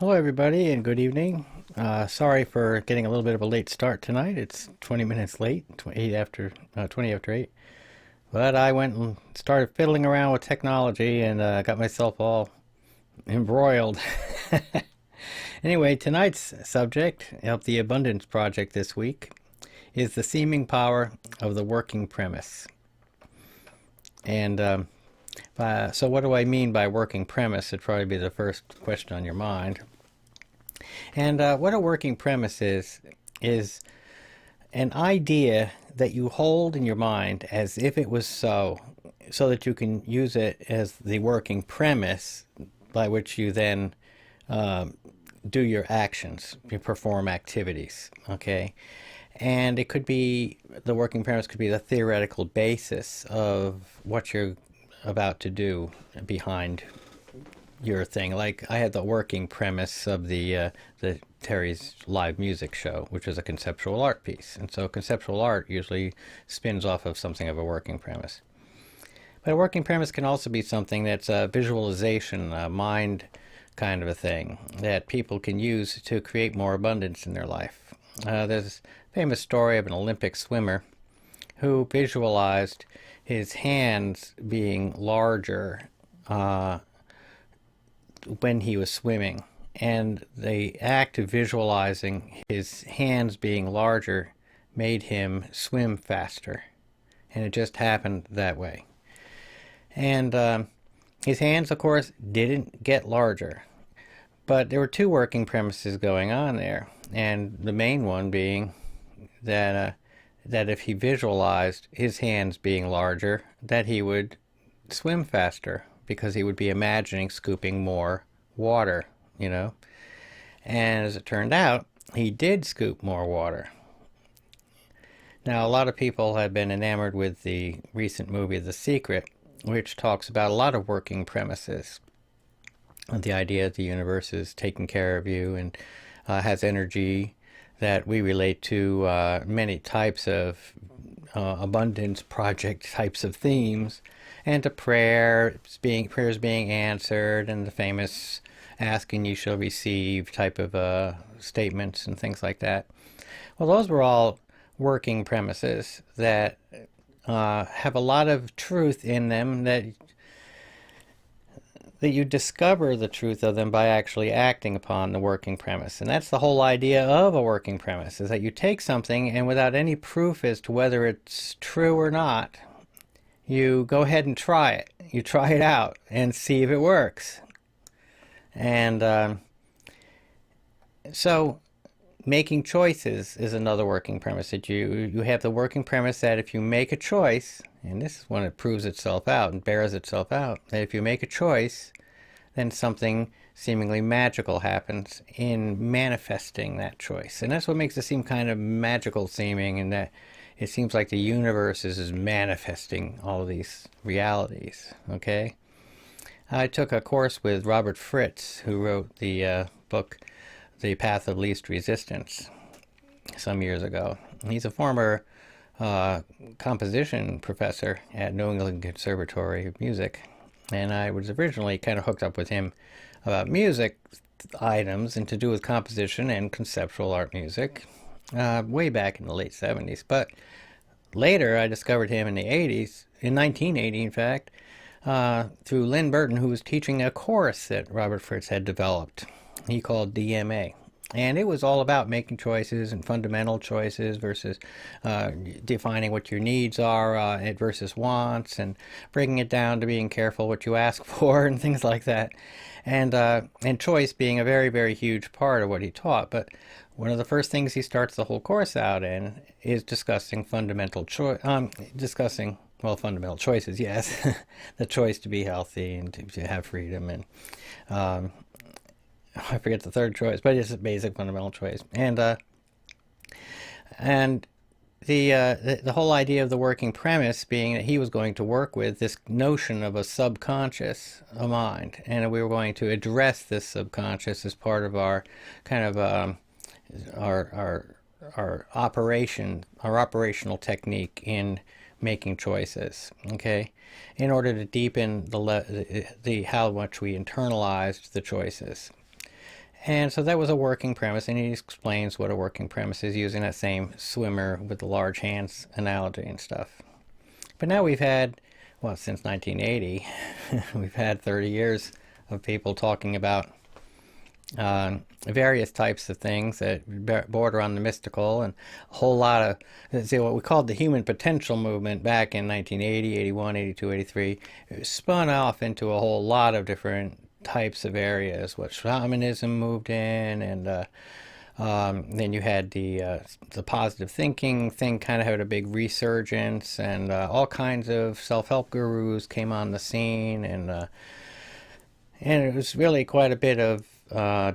Hello, everybody, and good evening. Sorry for getting a little bit of a late start tonight. It's 20 minutes late, 20 after 8. But I went and started fiddling around with technology and got myself all embroiled. Anyway, tonight's subject of the Abundance Project this week is the seeming power of the working premise. And so, what do I mean by working premise? It'd probably be the first question on your mind. And what a working premise is an idea that you hold in your mind as if it was so that you can use it as the working premise by which you then do your actions, you perform activities, okay? And it could be, the working premise could be the theoretical basis of what you're about to do behind your thing. Like I had the working premise of the Terry's live music show, which is a conceptual art piece, and so conceptual art usually spins off of something of a working premise. But a working premise can also be something that's a visualization, a mind kind of a thing that people can use to create more abundance in their life. There's a famous story of an Olympic swimmer who visualized his hands being larger when he was swimming. And the act of visualizing his hands being larger made him swim faster. And it just happened that way. And his hands, of course, didn't get larger. But there were two working premises going on there. And the main one being that if he visualized his hands being larger, that he would swim faster because he would be imagining scooping more water, you know. And as it turned out, he did scoop more water. Now, a lot of people have been enamored with the recent movie The Secret, which talks about a lot of working premises. The idea that the universe is taking care of you and has energy that we relate to many types of abundance project types of themes, and to prayers being answered, and the famous ask and you shall receive type of statements and things like that. Well, those were all working premises that have a lot of truth in them, that you discover the truth of them by actually acting upon the working premise. And that's the whole idea of a working premise, is that you take something and without any proof as to whether it's true or not, you go ahead and try it. You try it out and see if it works. And so making choices is another working premise, that you have the working premise that if you make a choice, and this is when it proves itself out and bears itself out, that if you make a choice, then something seemingly magical happens in manifesting that choice. And that's what makes it seem kind of magical seeming, and that it seems like the universe is manifesting all of these realities, okay? I took a course with Robert Fritz, who wrote the book The Path of Least Resistance some years ago. He's a former composition professor at New England Conservatory of Music, and I was originally kind of hooked up with him about music items and to do with composition and conceptual art music way back in the late 70s. But later I discovered him in the 80s, in 1980 in fact, through Lynn Burton, who was teaching a course that Robert Fritz had developed. He called DMA. And it was all about making choices and fundamental choices versus defining what your needs are versus wants, and breaking it down to being careful what you ask for and things like that. And choice being a very, very huge part of what he taught. But one of the first things he starts the whole course out in is discussing fundamental fundamental choices, yes. The choice to be healthy and to have freedom, and I forget the third choice, but it's a basic fundamental choice. And the whole idea of the working premise being that he was going to work with this notion of a subconscious mind, and we were going to address this subconscious as part of our kind of our operational technique in making choices, okay, in order to deepen the how much we internalized the choices. And so that was a working premise, and he explains what a working premise is using that same swimmer with the large hands analogy and stuff. But now we've had, well, since 1980, we've had 30 years of people talking about various types of things that border on the mystical, and a whole lot of, see, what we called the human potential movement back in 1980, 81, 82, 83, it spun off into a whole lot of different types of areas. What shamanism moved in, and then you had the positive thinking thing kind of had a big resurgence, and all kinds of self-help gurus came on the scene, and it was really quite a bit of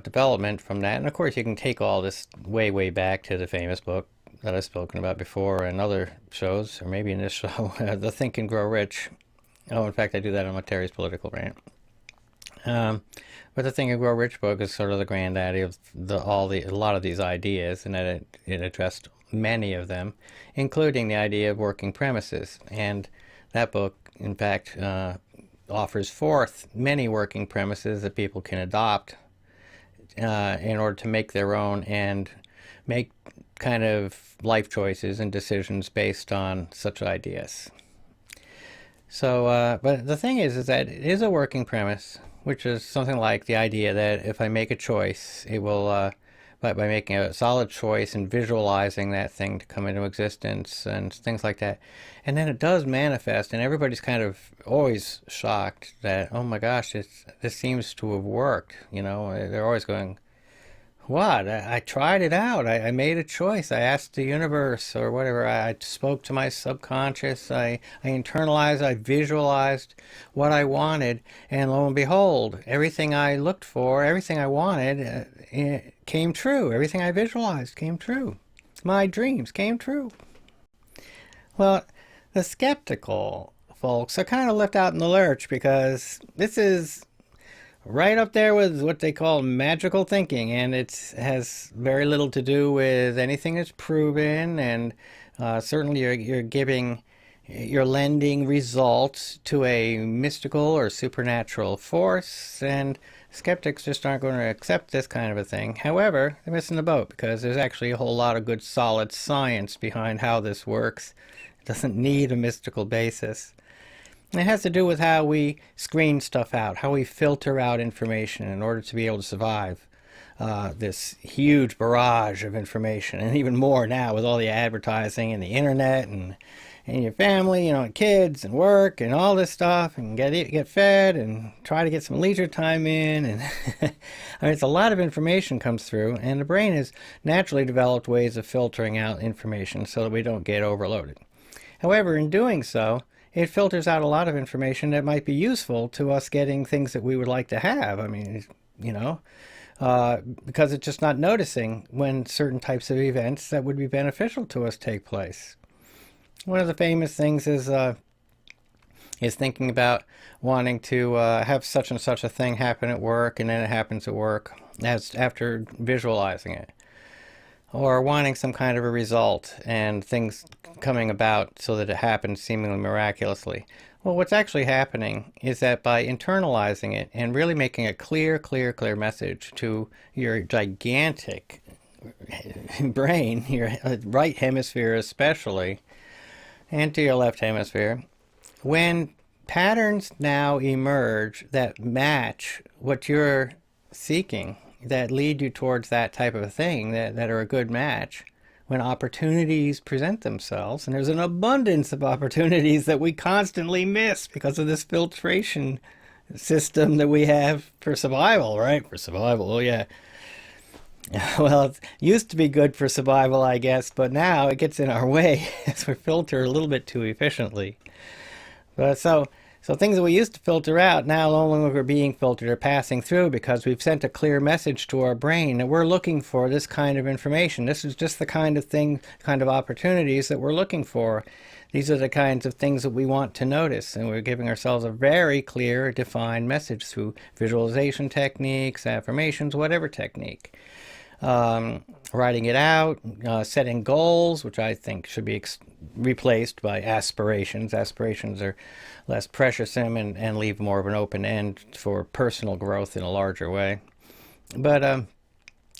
development from that. And of course, you can take all this way, way back to the famous book that I've spoken about before in other shows, or maybe in this show, The Think and Grow Rich. Oh, in fact, I do that on Terry's Political Rant. But the Think and Grow Rich book is sort of the granddaddy of a lot of these ideas, and that it addressed many of them, including the idea of working premises. And that book, in fact, offers forth many working premises that people can adopt in order to make their own and make kind of life choices and decisions based on such ideas. So, but the thing is that it is a working premise, which is something like the idea that if I make a choice, it will, by making a solid choice and visualizing that thing to come into existence and things like that. And then it does manifest, and everybody's kind of always shocked that, oh my gosh, this seems to have worked. You know, they're always going, what? I tried it out. I made a choice. I asked the universe or whatever. I spoke to my subconscious. I internalized. I visualized what I wanted. And lo and behold, everything I looked for, everything I wanted came true. Everything I visualized came true. My dreams came true. Well, the skeptical folks are kind of left out in the lurch, because this is right up there with what they call magical thinking, and it has very little to do with anything that's proven, and certainly you're lending results to a mystical or supernatural force, and skeptics just aren't going to accept this kind of a thing. However, they're missing the boat, because there's actually a whole lot of good solid science behind how this works. It doesn't need a mystical basis. It has to do with how we screen stuff out, how we filter out information in order to be able to survive this huge barrage of information, and even more now with all the advertising and the internet and your family, you know, and kids and work and all this stuff, and get fed and try to get some leisure time in. And I mean, it's a lot of information comes through, and the brain has naturally developed ways of filtering out information so that we don't get overloaded. However, in doing so, it filters out a lot of information that might be useful to us getting things that we would like to have. I mean, you know, because it's just not noticing when certain types of events that would be beneficial to us take place. One of the famous things is thinking about wanting to have such and such a thing happen at work, and then it happens at work after visualizing it. Or wanting some kind of a result and things coming about so that it happens seemingly miraculously. Well, what's actually happening is that by internalizing it and really making a clear message to your gigantic brain, your right hemisphere especially, and to your left hemisphere, when patterns now emerge that match what you're seeking, that lead you towards that type of a thing, that are a good match, when opportunities present themselves, and there's an abundance of opportunities that we constantly miss because of this filtration system that we have for survival, right? For survival, oh yeah. Well, it used to be good for survival, I guess, but now it gets in our way as we filter a little bit too efficiently. But so things that we used to filter out now no longer being filtered or passing through, because we've sent a clear message to our brain that we're looking for this kind of information. This is just the kind of opportunities that we're looking for. These are the kinds of things that we want to notice, and we're giving ourselves a very clear, defined message through visualization techniques, affirmations, whatever technique. Writing it out, setting goals, which I think should be replaced by aspirations. Aspirations are less precious and leave more of an open end for personal growth in a larger way. But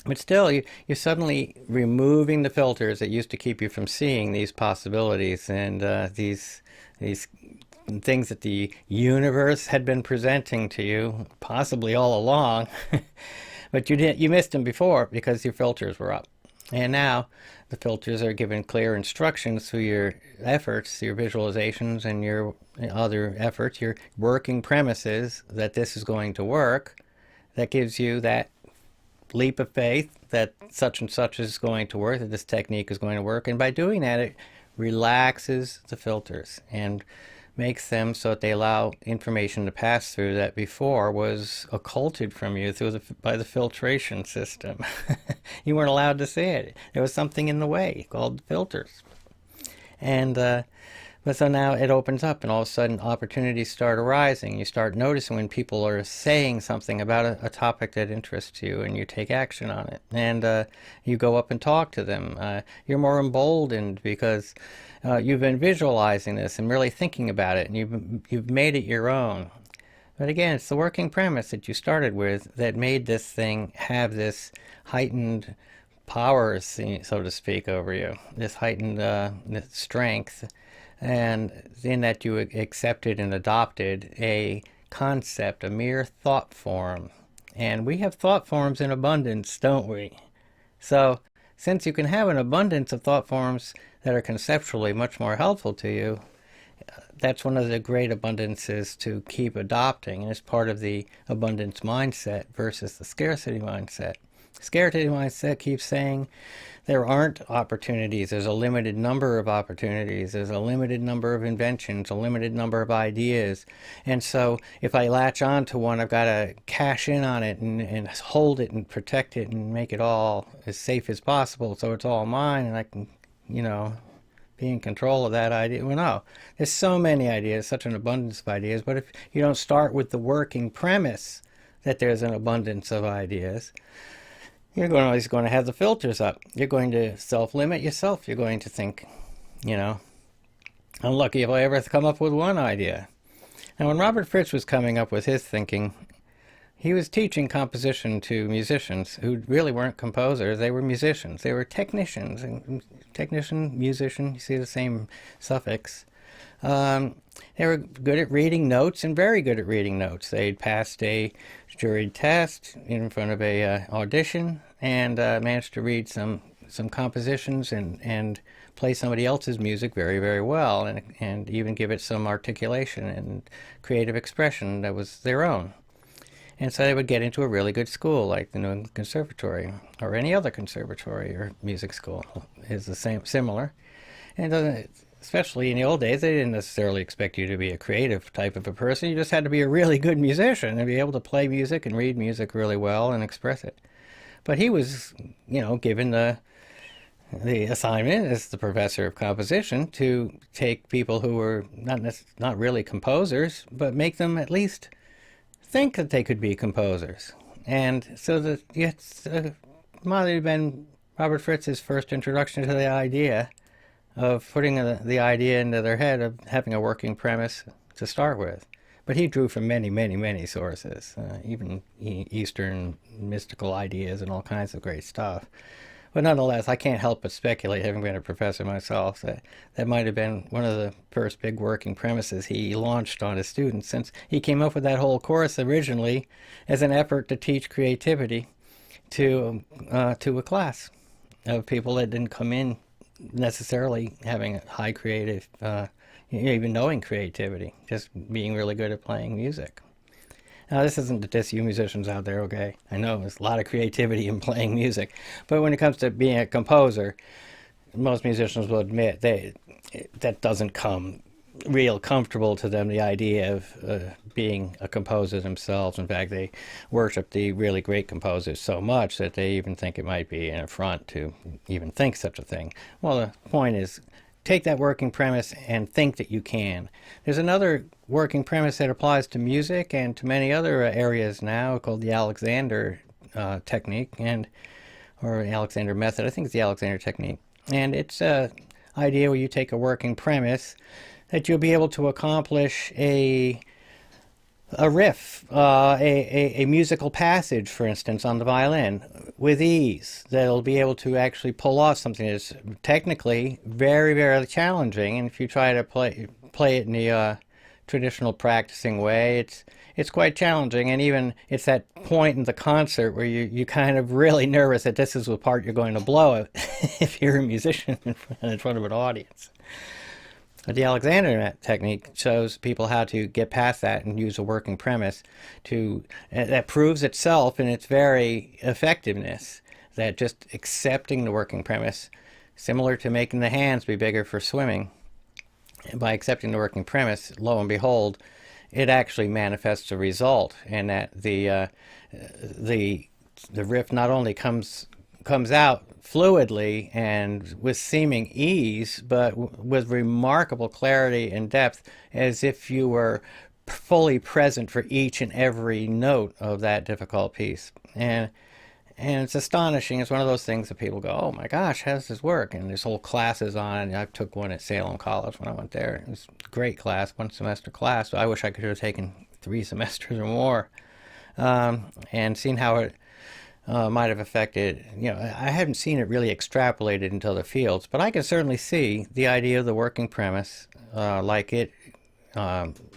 But still, you're suddenly removing the filters that used to keep you from seeing these possibilities and these things that the universe had been presenting to you, possibly all along, but you missed them before because your filters were up. And now the filters are given clear instructions through your efforts, your visualizations, and your other efforts, your working premises that this is going to work. That gives you that leap of faith that such and such is going to work, that this technique is going to work. And by doing that, it relaxes the filters and makes them so that they allow information to pass through that before was occulted from you by the filtration system. You weren't allowed to see it. There was something in the way called filters. And but so now it opens up, and all of a sudden opportunities start arising. You start noticing when people are saying something about a topic that interests you, and you take action on it. And you go up and talk to them. You're more emboldened because you've been visualizing this and really thinking about it, and you've made it your own. But again, it's the working premise that you started with that made this thing have this heightened power, so to speak, over you. This heightened strength. And in that you accepted and adopted a concept, a mere thought form. And we have thought forms in abundance, don't we? So since you can have an abundance of thought forms that are conceptually much more helpful to you, that's one of the great abundances to keep adopting, and it's part of the abundance mindset versus the scarcity mindset. Scarcity mindset keeps saying there aren't opportunities. There's a limited number of opportunities. There's a limited number of inventions, a limited number of ideas. And so if I latch on to one, I've got to cash in on it and hold it and protect it and make it all as safe as possible so it's all mine and I can, be in control of that idea. Well, no, there's so many ideas, such an abundance of ideas. But if you don't start with the working premise that there's an abundance of ideas, you're always going to have the filters up. You're going to self-limit yourself. You're going to think, I'm lucky if I ever come up with one idea. Now, when Robert Fritz was coming up with his thinking, he was teaching composition to musicians who really weren't composers. They were musicians. They were technicians. Technician, musician, you see the same suffix. They were good at reading notes and very good at reading notes. They'd passed a juried test in front of a audition and managed to read some compositions and play somebody else's music very, very well, and even give it some articulation and creative expression that was their own. And so they would get into a really good school like the New England Conservatory or any other conservatory or music school is the same, similar. And especially in the old days, they didn't necessarily expect you to be a creative type of a person. You just had to be a really good musician and be able to play music and read music really well and express it. But he was, given the assignment as the professor of composition to take people who were not really composers, but make them at least think that they could be composers. And so that might have been Robert Fritz's first introduction to the idea of putting the idea into their head of having a working premise to start with. But he drew from many, many, many sources, even Eastern mystical ideas and all kinds of great stuff. But nonetheless, I can't help but speculate, having been a professor myself, that might have been one of the first big working premises he launched on his students, since he came up with that whole course originally as an effort to teach creativity to a class of people that didn't come in necessarily having a high creative, even knowing creativity, just being really good at playing music. Now, this isn't to diss you musicians out there, okay? I know there's a lot of creativity in playing music, but when it comes to being a composer, most musicians will admit that doesn't come real comfortable to them, the idea of being a composer themselves. In fact, they worship the really great composers so much that they even think it might be an affront to even think such a thing. Well, the point is, take that working premise and think that you can. There's another working premise that applies to music and to many other areas now called the Alexander technique or Alexander method. I think it's the Alexander technique. And it's an idea where you take a working premise that you'll be able to accomplish a a riff, a musical passage, for instance, on the violin with ease that'll be able to actually pull off something that's technically very, very challenging. And if you try to play it in the traditional practicing way, it's quite challenging. And even it's that point in the concert where you kind of really nervous that this is the part you're going to blow if you're a musician in front of an audience. The Alexander technique shows people how to get past that and use a working premise that proves itself in its very effectiveness. That just accepting the working premise, similar to making the hands be bigger for swimming, by accepting the working premise, lo and behold, it actually manifests a result, and that the riff not only comes out fluidly and with seeming ease, but with remarkable clarity and depth, as if you were fully present for each and every note of that difficult piece. And it's astonishing. It's one of those things that people go, oh my gosh, how does this work? And there's whole classes on it. I took one at Salem College when I went there. It was a great class, 1 semester class. I wish I could have taken 3 semesters or more, and seen how it might have affected, I haven't seen it really extrapolated into the fields, but I can certainly see the idea of the working premise, like it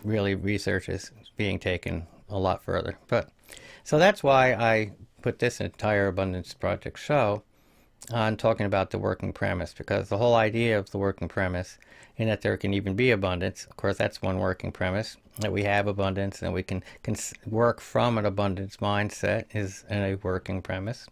really research is being taken a lot further. So that's why I put this entire Abundance Project show on talking about the working premise, because the whole idea of the working premise, in that there can even be abundance, of course that's one working premise, that we have abundance and we can work from an abundance mindset, is a working premise.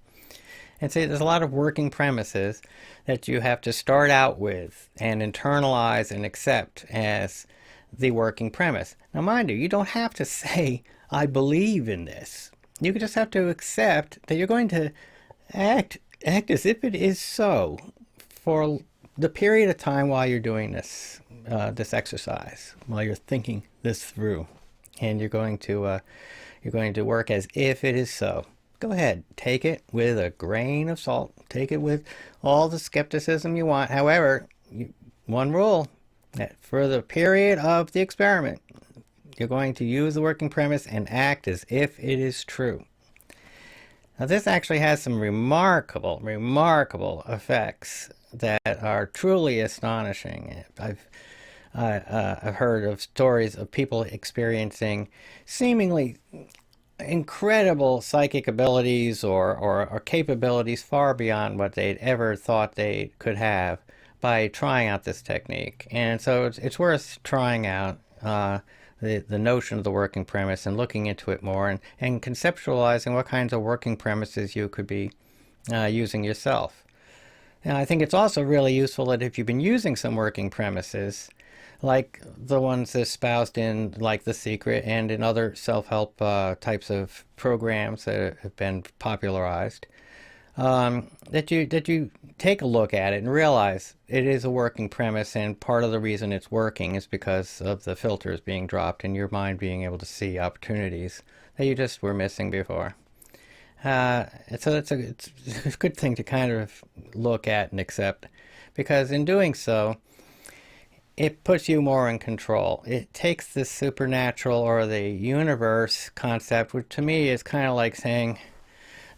And so there's a lot of working premises that you have to start out with and internalize and accept as the working premise. Now mind you don't have to say, I believe in this. You just have to accept that you're going to act as if it is so for the period of time while you're doing this exercise, while you're thinking this through, and you're going to work as if it is so. Go ahead, take it with a grain of salt. Take it with all the skepticism you want. However, one rule: that for the period of the experiment, you're going to use the working premise and act as if it is true. Now this actually has some remarkable effects that are truly astonishing. I've heard of stories of people experiencing seemingly incredible psychic abilities or capabilities far beyond what they'd ever thought they could have by trying out this technique. And so it's worth trying out the notion of the working premise and looking into it more and conceptualizing what kinds of working premises you could be using yourself. And I think it's also really useful that if you've been using some working premises, like the ones espoused in like The Secret and in other self-help types of programs that have been popularized, that you take a look at it and realize it is a working premise, and part of the reason it's working is because of the filters being dropped and your mind being able to see opportunities that you just were missing before. So it's a good thing to kind of look at and accept, because in doing so, it puts you more in control. It takes the supernatural or the universe concept, which to me is kind of like saying,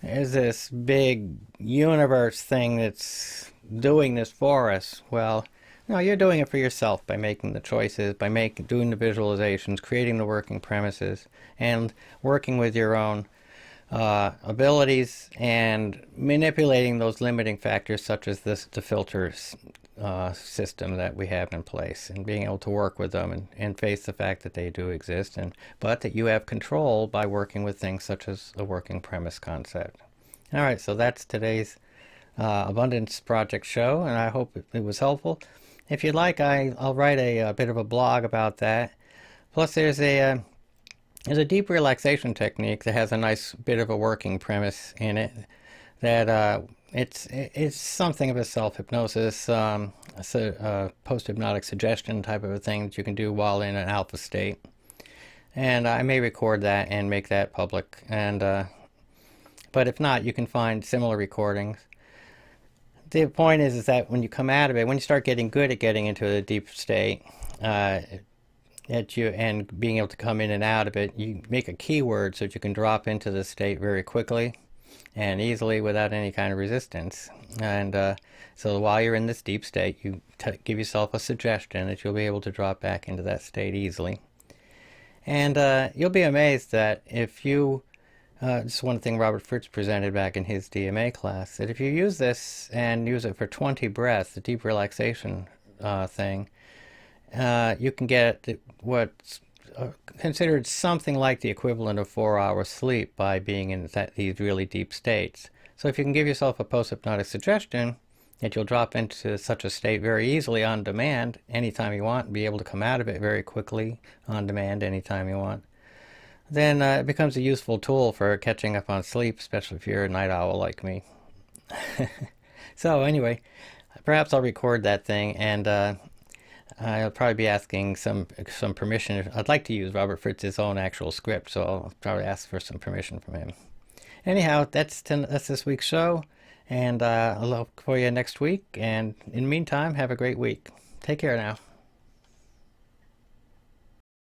there's this big universe thing that's doing this for us. Well, no, you're doing it for yourself by making the choices, by doing the visualizations, creating the working premises, and working with your own abilities and manipulating those limiting factors, such as the filters system that we have in place, and being able to work with them and face the fact that they do exist, but that you have control by working with things such as a working premise concept. All right, so that's today's Abundance Project show, and I hope it was helpful. If you'd like, I'll write a bit of a blog about that. Plus, there's a deep relaxation technique that has a nice bit of a working premise in it, that it's something of a self-hypnosis, post-hypnotic suggestion type of a thing that you can do while in an alpha state. And I may record that and make that public. But if not, you can find similar recordings. The point is that when you come out of it, when you start getting good at getting into a deep state, that you and being able to come in and out of it, you make a keyword so that you can drop into the state very quickly and easily without any kind of resistance. And so while you're in this deep state, you give yourself a suggestion that you'll be able to drop back into that state easily. And you'll be amazed that if you, this is one thing Robert Fritz presented back in his DMA class, that if you use this and use it for 20 breaths, the deep relaxation thing, you can get what's considered something like the equivalent of 4 hours sleep by being in these really deep states. So if you can give yourself a post-hypnotic suggestion that you'll drop into such a state very easily on demand anytime you want and be able to come out of it very quickly on demand anytime you want, then it becomes a useful tool for catching up on sleep, especially if you're a night owl like me. So anyway, perhaps I'll record that thing, and I'll probably be asking some permission. I'd like to use Robert Fritz's own actual script, so I'll probably ask for some permission from him. Anyhow, that's this week's show, and I'll look for you next week. And in the meantime, have a great week. Take care now.